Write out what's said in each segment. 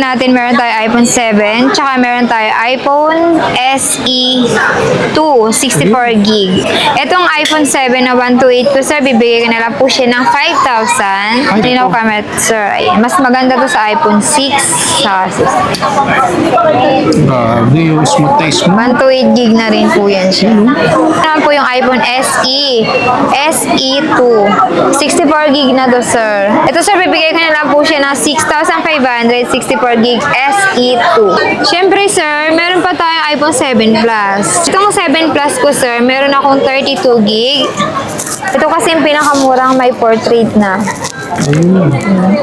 natin, meron tayo iPhone 7, tsaka meron tayo iPhone SE 2, 64GB. Itong iPhone 7 na 128 ko, sir, bibigay ko na lang po siya ng 5,000. Hindi na ako kamit, sir. Ayan. Mas maganda to sa iPhone 6. Grabe, yung smooth na smooth. 128GB na rin po yan siya. Naman po yung iPhone SE 2, 64GB na to, sir. Ito, sir, bibigay ko na lang po siya ng 6,500, 64GB SE 2. Siyempre, sir, meron pa tayong iPhone 7 Plus. Itong 7 Plus ko, sir, meron akong 32GB. Ito kasi yung pinakamurang may portrait na.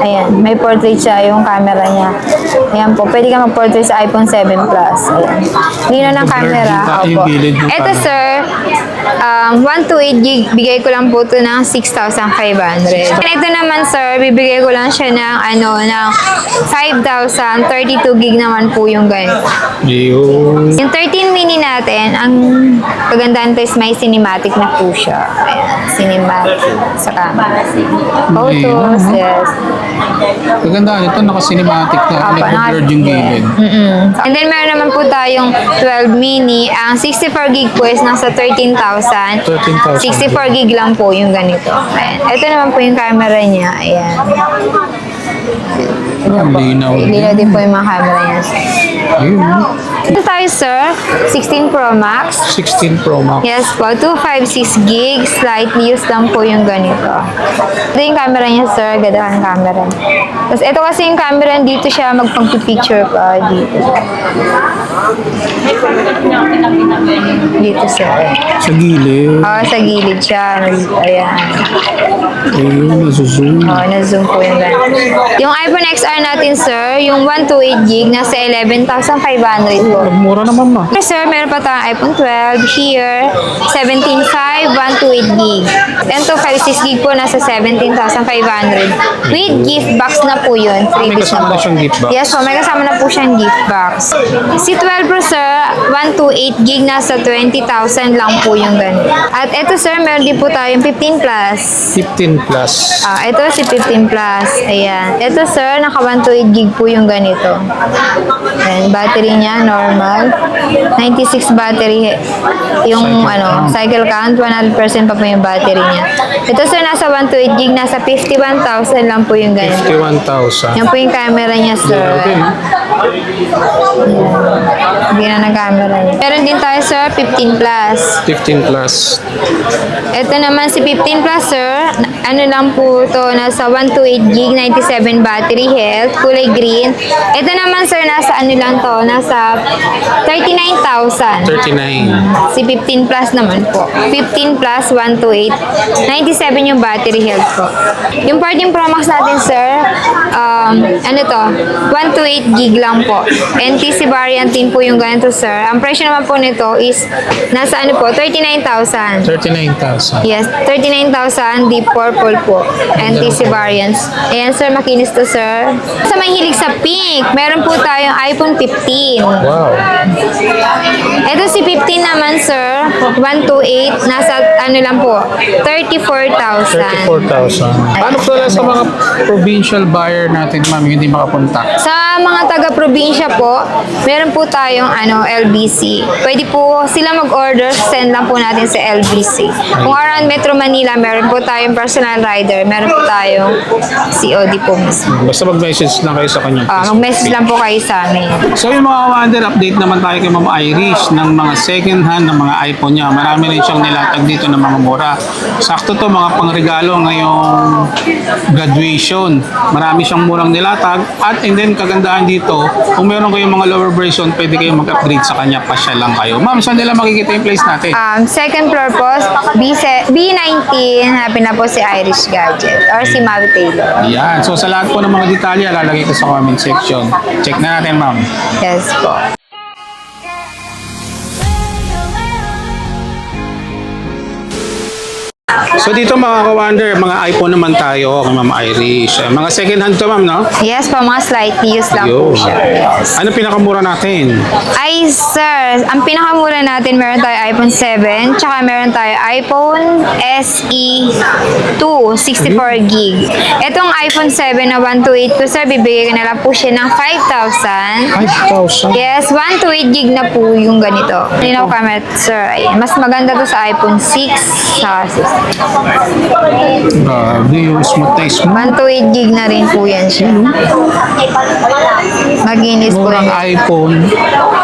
Ayan, may portrait siya yung camera niya. Ayan po, pwede ka mag-portrait sa iPhone 7 Plus. Ayan. Lino ng camera. Opo. Ito, sir, 128GB, bigay ko lang po ito ng 6,500. And ito naman, sir, bibigay ko lang siya ng, ng 5,000, 32GB naman po yung ganito. Yung 13 mini natin, ang kagandahan ito is may cinematic na po siya. Ayan, cinematic sa camera. Photos, yes. Kagandahan ito, naka-cinematic na. Naka-blurred yung gilid. And then, meron naman po tayong 12 mini. Ang 64GB po is nasa 13,000. 64GB lang po yung ganito. Ayan. Ito naman po yung camera niya. Ayan. Linaw. Linaw din po yung mga camera niya. Ayun. Ito tayo, sir. 16 Pro Max. 16 Pro Max. Yes po, 256GB, slightly used lang po yung ganito. Ito yung camera niya, sir, gadahan camera. Tapos ito kasi yung camera, dito siya magpag-picture pa dito. Dito, sir. Sa gilid. Sa gilid siya. Ayan. Ayun, nasuzoom. Na-zoom po yung ganito. Yung iPhone XR natin, sir, yung 128GB, nasa 11,500 po. Mura naman ma. Okay, sir, meron pa tayong iPhone 12 here, 17.5, 128GB. And 256GB po, nasa 17,500. With gift box na po yun. May Freebies kasama na na po. siyang gift box. Yes po, may kasama na po siyang gift box. Si 12 Pro, sir, 128GB, nasa 20,000 lang po yung ganito. At ito, sir, meron din po tayong 15 Plus. 15 Plus. Ito si 15 Plus. Ayan. Ito, sir, naka 128GB po yung ganito. Ayan, battery niya, normal. 96 battery. Yung, cycle count, 100% pa po yung battery niya. Ito, sir, nasa 128GB, nasa 51,000 lang po yung ganito. 51,000. Yan po yung camera niya, sir. Grabe, no? Hindi na camera niya. Meron din tayo, sir, 15 Plus. 15 Plus. Ito naman si 15 Plus, sir. Ano lang po ito, nasa 128GB, 97 battery health, kulay green. Ito naman, sir, nasa lang to, nasa 39,000. 39. Si 15 Plus naman po. 15 Plus, 128. 97 yung battery health po. Yung 14 Pro Max natin, sir, ano to, 128GB lang po. NTC variant din po yung ganito, sir. Ang presyo naman po nito is nasa 39,000. 39,000. Yes, 39,000, deep purple po. NTC variants. Ayan, sir, makinis to, sir. Sa mahilig sa pink, meron po tayong iPhone 15. Wow. Ito si 15 naman, sir. 128, nasa lang po, 34,000. 34,000. Paano pala sa mga provincial buyer natin, ma'am, hindi makapunta? Sa mga taga-probinsya po, meron po tayong LBC. Pwede po sila mag-order, send lang po natin sa LBC. Kung around Metro Manila, meron po tayong personal rider, meron po tayong COD po mismo. Basta mag-message lang kayo sa kanya. Mag-message lang po kayo sa amin. So yung mga Wonder, update naman tayo kay Ma'am Irish ng mga second hand ng mga iPhone niya. Marami rin siyang nilatag dito ng mga mura. Sakto to, mga pangregalo ngayong graduation. Marami siyang murang nilatag. At and then kagandahan dito, kung meron kayong mga lower version, pwede kayong mag-upgrade sa kanya, pasya lang kayo. Ma'am, saan nila makikita yung place natin? Second floor po, B19, hanapin na po si Irish Gadget or si Mavi Taylor. Yan. So sa lahat po ng mga detalye, lalagay ko sa comment section. Check na natin, ma'am. Yes po. So dito mga ka-wonder, mga iPhone naman tayo kay Ma'am Irish. Mga second hand to ma'am, no? Yes po, mga slightly used lang po Yun. siya. Yes. Ano pinakamura natin? Ay, sir, ang pinakamura natin, meron tayo iPhone 7, tsaka meron tayo iPhone SE 2, 64 gig. Itong iPhone 7 na 128 ko, sir, bibigay ko na lang po siya ng 5,000. 5,000. Yes, 128 gig na po yung ganito. Hindi na po camera, sir. Ayan. Mas maganda to sa iPhone 6, sa 6. Grabe, yung smooth na smooth. 128 gig na rin po yan siya. Maginis po Murang yan. iPhone.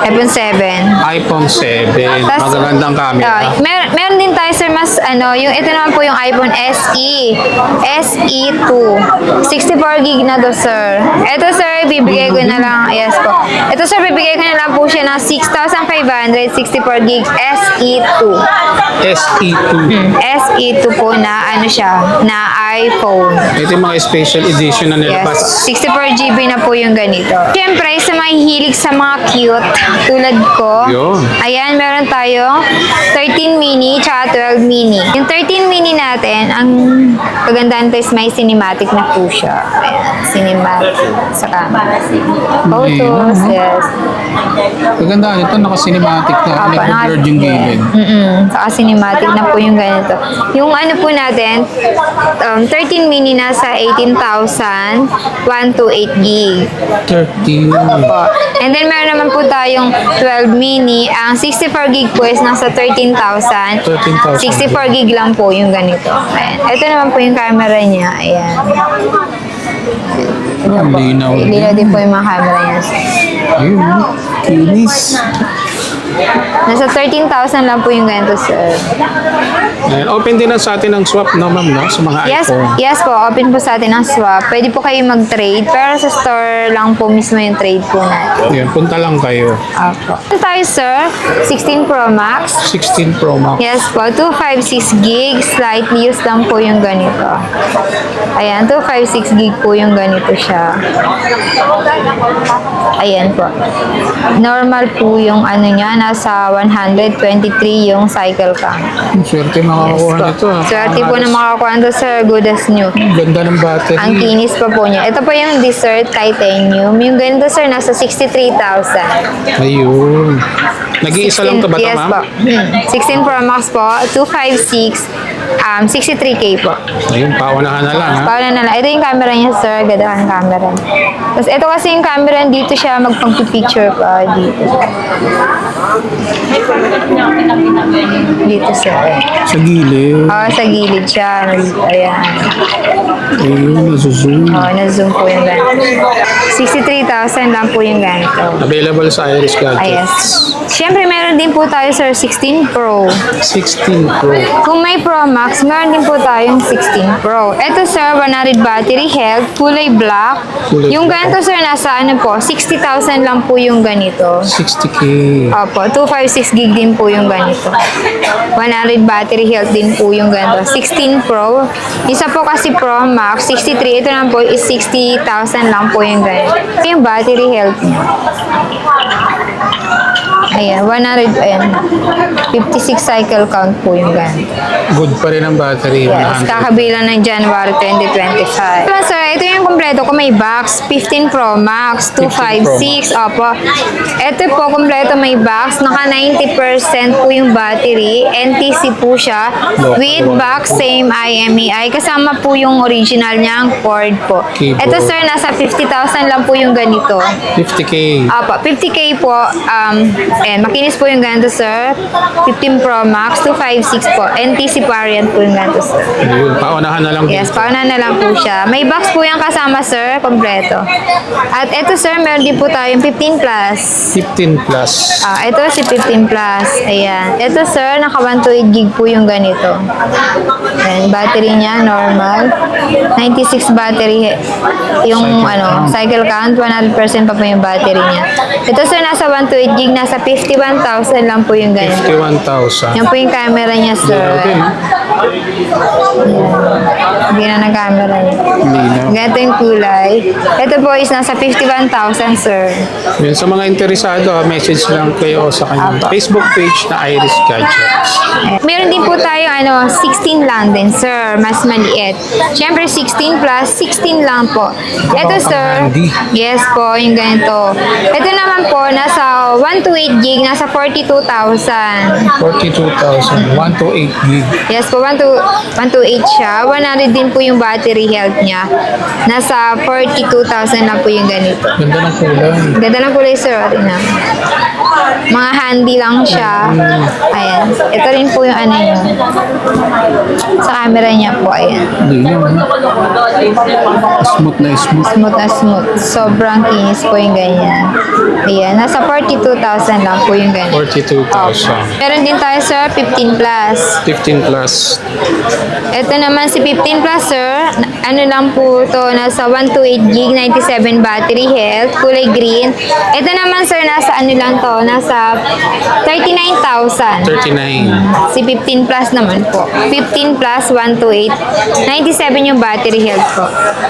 iPhone 7. iPhone 7. Tas, Magagandang camera. meron din tayo sir mas yung ito naman po yung iPhone SE 2. 64 gig na to sir. Ito sir, bibigay ko na lang. Yes po. Ito sir, bibigay ko na lang po siya ng 6,500 64 gig SE 2. SE2. SE2 po na siya, na iPhone. Ito yung mga special edition na nilabas. Yes. 64 GB na po yung ganito. Siyempre, sa mga hilig sa mga cute, tulad ko, Yun. ayan, meron tayo 13 mini tsaka 12 mini. Yung 13 mini natin, ang kagandahan is may cinematic na po siya. Ayan, cinematic sa camera. Photos, yes. Kagandaan ito, naka-cinematic na. Naka-blurred yung gilid. Saka cinematic na po yung ganito. Yung ano po natin, 13 mini nasa 18,000, 128 gig. 13. Po. And then meron naman po tayong 12 mini. Ang 64 gig po is nasa 13,000. 13,000. 64 gig lang po yung ganito. Ayan. Ito naman po yung camera niya. Ayan. Ang linaw. Linaw din po yung mga camera niya. Ayun, kinis. Nasa 13,000 lang po yung ganito, sir. Ayan, open din na sa atin ang swap, no, ma'am, no? Sa mga Yes, iPhone. yes po. Open po sa atin ang swap. Pwede po kayo mag-trade. Pero sa store lang po mismo yung trade po natin. Ayan, punta lang kayo. Opo. Ito tayo, sir. 16 Pro Max. 16 Pro Max. Yes po, 256 gig, slightly used lang po yung ganito. Ayan, 256 gig po yung ganito siya. Ayan po. Normal po yung ano niya, nasa 123 yung cycle count. Swerte makakuha nito. ah. Swerte po na makakuha nito, sir, good as new. Ganda ng battery. Ang kinis pa po niya. Ito po yung dessert titanium. Yung ganito, sir, nasa 63,000. Ayun. Nag-iisa lang to ba ito, Yes ma'am? po. 16 Pro Max po, 256, 63K po. Ayun, paunahan na lang, ha? Paano na lang. Ito yung camera niya, sir. Gadahan camera. Tapos ito kasi yung camera, dito siya magpag-picture pa. Dito. Dito, sir. Sa gilid. Sa gilid siya. Ayan. Ayun, nasuzoom. Na-zoom po yung ganito. 63,000 lang po yung ganito. Available sa Iris Ah, yes. Gadgets. Siyempre, meron din po tayo, sir, 16 Pro. 16 Pro. Kung may Pro Max, meron din po tayong 16 Pro. Ito, sir, 100 battery health, kulay black. Kulay Yung black. ganito, sir, nasa ano po, 60,000 lang po yung ganito. 60K. Opo, 256 gig din po yung ganito. 100 battery health din po yung ganito. 16 Pro. Isa po kasi Pro Max, 63. Ito lang po is 60,000 lang po yung ganito. Ito yung battery health niya. Ayan, 100, ayan. 56 cycle count po yung ganito. Good pa rin ang battery. Yes, 100. kakabilang ng January 2025. Diba, sir, ito yung kompleto ko. May box, 15 Pro Max, 256. Opo. Ito po, kompleto may box. Naka 90% po yung battery. NTC po siya. With box, same IMEI. Kasama po yung original niyang cord po. Keyboard. Ito, sir, nasa 50,000 lang po yung ganito. 50K. Opo, 50K po. Makinis po yung ganito, sir. 15 Pro Max, 256 po. NTC variant po yung ganito, sir. Ayun, paunahan na lang. Yes, pauna na lang po siya. May box po yung kasama, sir. Kompleto. At ito, sir, meron din po tayong 15 plus. 15 plus. Ito si 15 plus. Ayan. Ito, sir, naka 128 gig po yung ganito. Ayan, battery niya, normal. 96 battery. Yung, cycle count, 100% pa po yung battery niya. Ito, sir, nasa 128 gig, nasa 51,000 lang po yung ganito. 51,000. Yan po yung camera niya, sir. Grabe, no? Hindi na nag-camera niya. Hindi na. Ganito yung kulay. Ito po is nasa 51,000, sir. Yun, sa mga interesado, message lang kayo sa kanyang Apo. Facebook page na Iris Gadgets. Meron din po tayo 16 lang din, sir. Mas maliit. Siyempre, 16 plus, 16 lang po. Ito, sir. handy. Yes po, yung ganito. Ito naman po, nasa 1 to 8 gig, nasa 42,000. 42,000. 1 to 8 gig. Yes po, 1 to 8 siya. 100 din po yung battery health niya. Nasa 42,000 lang po yung ganito. Ganda ng kulay. Ganda ng kulay, sir. Tingnan. Mga handy lang siya. Ayan. Ito rin po yung ano yun. Sa camera niya po, ayan. Hindi yun. Smooth na smooth. Smooth na smooth. Sobrang kinis po yung ganyan. Ayan. Nasa 42,000 lang po yung ganyan. 42,000. Meron din tayo, sir, 15 plus. 15 plus. Ito naman si 15 plus, sir. Ano lang po to, nasa 1 to 8 gig, 97 battery health, kulay green. Ito naman, sir, nasa ano lang to, nasa 39,000. 39. Si 15 plus naman po. 15 plus, 1 to 8, 97 yung battery health po.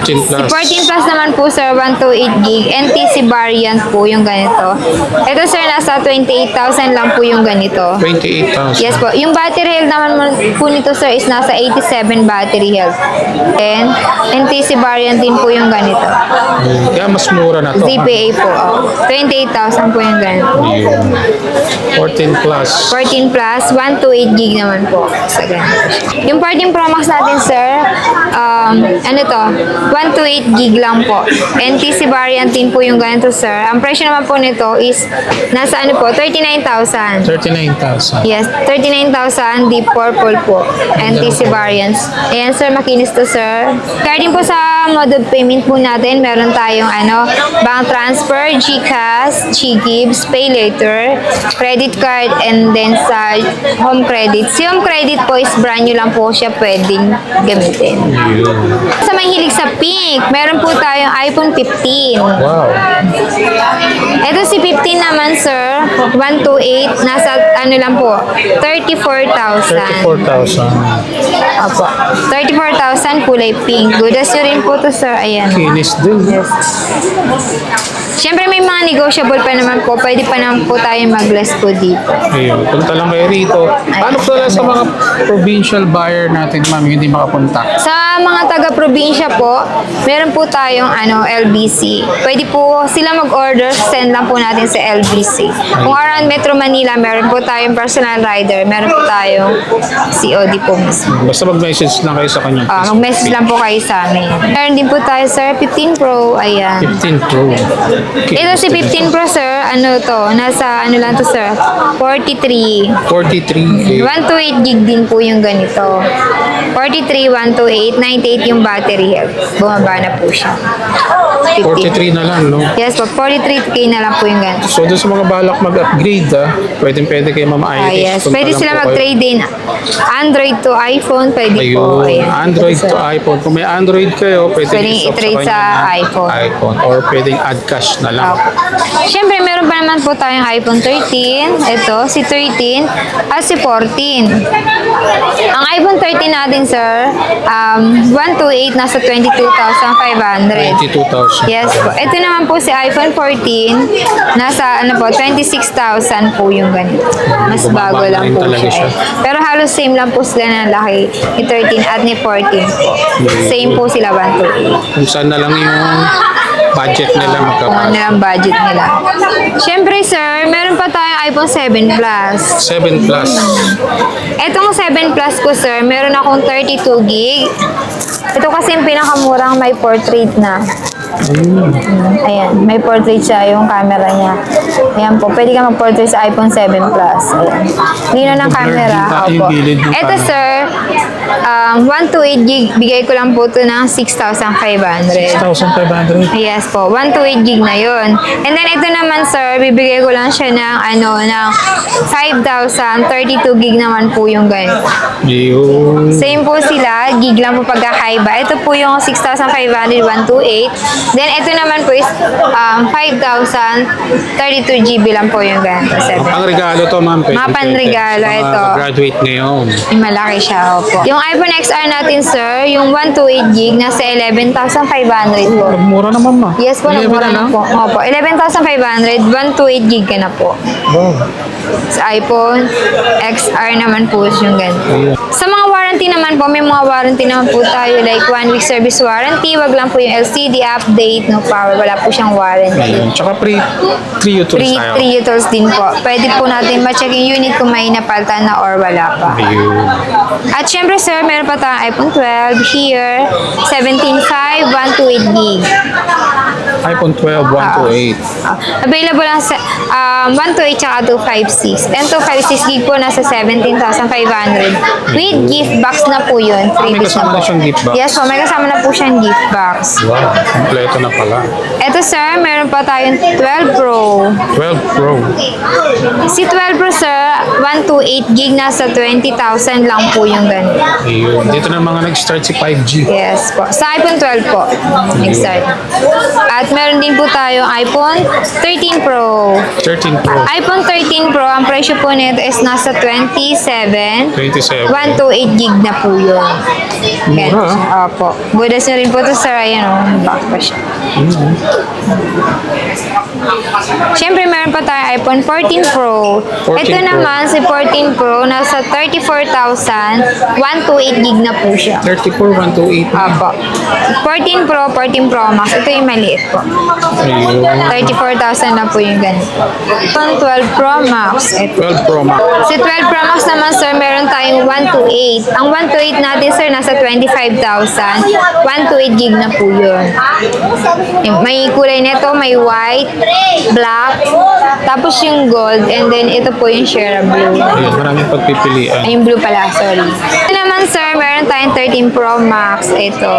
15 plus. Si 14 plus naman po, sir, 1 to 8 gig, NTC variant po yung ganito. Ito, sir, nasa 28,000 lang po yung ganito. 28,000. Yes po. Yung battery health naman po nito, sir, is nasa 87 battery health. And NTC variant din po yung ganito. Kaya mas mura na to. ZPA po. 28,000 po yung ganito. Yun. 14 plus. 14 plus, 1 to 8 gig naman po. Sa ganito. Yung 14 Pro Max natin, sir, ano to? 1 to 8 gig lang po. NTC variant din po yung ganito, sir. Ang presyo naman po nito is nasa ano po, 39,000. 39,000. Yes, 39,000 deep purple po. NTC variants. Ayan, sir, makinis to, sir. Kaya din po sa mode of payment po natin, meron tayong bank transfer, GCash, GGives, Pay Later, credit card, and then sa home credit. Si home credit po is brand new lang po siya pwedeng gamitin. Yun. Sa mahilig sa pink, meron po tayong iPhone 15. Wow. Ito si 15 naman, sir. 1 to 8. Nasa ano lang po, 34,000. 34,000. Opo. 34,000 kulay pink. Good as you rin po to, sir. Ayan. Kinis din. Yes. Siyempre may mga negotiable pa naman po. Pwede pa naman po tayo mag-less po dito. Ayun. Punta lang kayo rito. Paano pala sa mga provincial buyer natin, ma'am, hindi makapunta? Sa mga taga-probinsya po, meron po tayong LBC. Pwede po sila mag-order, send lang po natin sa LBC. Kung around Metro Manila, meron po tayong personal rider, meron po tayong COD po mismo. Basta mag-message lang kayo sa kanya. Mag-message lang po kayo sa amin. Meron din po tayo, sir, 15 Pro. Ayan. 15 Pro. Ito si 15 Pro, sir. Ano to? Nasa ano lang to, sir? 43. 43K. 1 to 8 gig din po yung ganito. 43, 1 to 8, 98 yung battery health. Bumaba na po siya. 43 na lang, no? Yes po, 43K na lang po yung ganito. So, doon sa mga balak mag-upgrade, pwede kayo Ma'am Iris. Yes. Punta Pwede lang sila po kayo. mag-trade din. Android to iPhone, pwede po. Ayun, Ayan. Android Ito, to sir. iPhone. Kung may Android kayo, pwede Pwedeng i-swap i-trade kanya sa ng iPhone. iPhone. Or pwedeng add cash na lang. Siyempre, meron pa naman po tayong iPhone 13. Ito, si 13 at si 14. Ang iPhone 13 natin, sir, 1 to 8, nasa 22,500. 22,000. Yes po. Ito naman po si iPhone 14, nasa 26,000 po yung ganito. Mas bago Bumaba na lang rin po talaga siya. siya. Pero halos same lang po sila na laki ni 13 at ni 14 po. Same po sila 1 to 8. Kung saan na lang yung budget nila Kung ano magkapasok. lang budget nila. Siyempre, sir, meron pa tayong iPhone 7 Plus. 7 plus. Etong 7 Plus ko, sir, meron akong 32 gig. Ito kasi yung pinakamurang may portrait na. Ayan, may portrait siya yung camera niya. Ayan po, pwede ka mag-portrait sa iPhone 7 Plus. Ayan. Lino ng camera. Blurred yung Opo. gilid ng Ito, camera. sir, 1 to 8 gig, bigay ko lang po ito ng 6,500. 6,500. Yes po, 1 to 8 gig na yun. And then ito naman, sir, bibigay ko lang siya ng ng 5,000, 32 gig naman po yung ganito. Yun. Same po sila, gig lang po pagkakaiba. Ito po yung 6,500, 1 to 8. Then ito naman po is 5,000, 32 GB lang po yung ganito. 7. Ang regalo to, ma'am. Mga panregalo, Mga ito. graduate ngayon. Malaki siya, opo. Yung Yung iPhone XR natin, sir, yung 128GB, nasa 11,500 po. Mura naman ma. Yes po, 11 nagmura na lang? po. Opo, 11,500, 128GB ka na po. Wow. Sa iPhone XR naman po yung ganito. Ayun. Sa mga warranty naman po, may mga warranty naman po tayo like 1 week service warranty. Wag lang po yung LCD update, no power. Wala po siyang warranty. Ayun. Tsaka free utils Free tayo. utils din po. Pwede po natin ma-check yung unit kung may napalitan na or wala pa. Ayun. At syempre sir, meron pa tayong iPhone 12 here. 17.5, 128GB. iPhone 12, 128. Available lang sa 128 tsaka 256. And 256GB po nasa 17,500. With gift box na po yun. May Freebies kasama na na po. siyang gift box. Yes po, may kasama na po siyang gift box. Wow, kompleto na pala. Eto sir, meron pa tayong 12 Pro. 12 Pro. Si 12 Pro sir, 128GB nasa 20,000 lang po yung ganito. Ayun. Dito na mga nag-start si 5G. Yes po. Sa iPhone 12 po. Next start. At meron din po tayong iPhone 13 Pro. 13 Pro. iPhone 13 Pro, ang presyo po nito is nasa 27. 27. 128GB na po yun. Ganun Mura, siya. Opo. Budas na rin po ito sir. Ayan o. Back pa siya. Siyempre, meron pa tayong iPhone 14 Pro. 14 Ito Pro. naman, si 14 Pro, nasa 34,000. 128GB na po siya. 34, 128. Opo. 14 Pro, 14 Pro Max. Ito yung maliit po. Ayun. 34,000 na po yung ganito. iPhone 12 Pro Max. Ito. 12 Pro Max. Si 12 Pro Max naman, sir, meron tayong 128. Ang 128 natin, sir, nasa 25,000. 128GB na po yun. May kulay nito, may white, black, tapos yung gold, and then ito po yung Shera Blue. Ayun, maraming pagpipilian. Ay, yung blue pala, sorry. Ito naman, sir, meron tayong 13 Pro Max. Ito.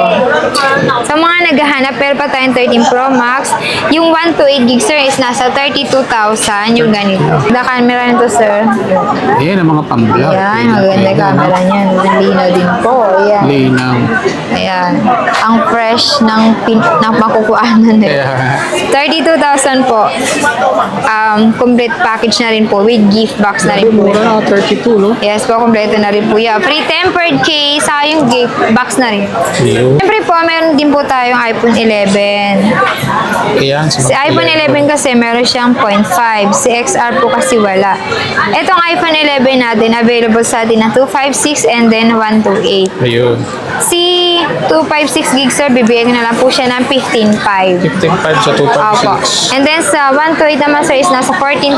Sa mga naghahanap, pero pa tayong 13 Pro Max. Yung 128GB, sir, is nasa 32,000. Yung ganito. The camera nito, sir. Ayan ang mga pang-vlog. Ayan, maganda yung camera niya. Linaw din po. Ayan. Linaw. Ayan. Ang fresh ng makukuhanan nito. Kaya, 32,000 po. Complete package na rin po with gift box na rin po. mura na, 32, no? Yes po, kompleto na rin po. Yeah. Free tempered case, saka yung gift box na rin. Ayun. Siyempre po, meron din po tayong iPhone 11. Ayan, Si iPhone 11 kasi meron siyang 0.5. Si XR po kasi wala. Itong iPhone 11 natin, available sa atin na 256 and then 128. Ayun. Si 256GB sir, bibigyan ko na lang po siya ng 15.5. 15.5 sa Opo. 256. And then sa 128 naman sir is nasa 14,000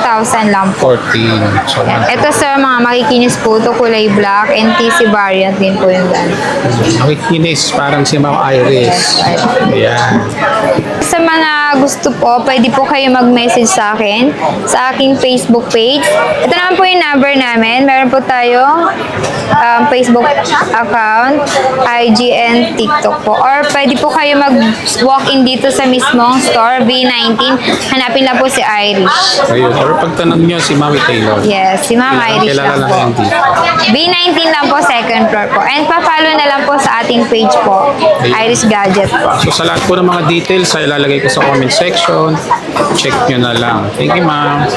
lang po. 14. So, Ito sir, mga makikinis po ito, kulay black and TC variant din po yung gan. nakikinis parang si Ma'am Iris. Ayan. Sa mga gusto po, pwede po kayo mag-message sa akin sa aking Facebook page. Ito naman po yung number namin. Meron po tayong Facebook account, IG and TikTok po. Or pwede po kayo mag-walk-in dito sa mismong store, B19. Hanapin lang po si Irish. Ayun. Or pagtanong nyo si Mami Taylor. Yes, si Ma'am Irish Kilala lang lang po. yan dito. B19 lang po, second floor po. And pa-follow na lang po sa ating page po, Irish Gadget po. So sa lahat po ng mga details, ay ilalagay ko sa comment section. Check nyo na lang. Thank you, ma'am.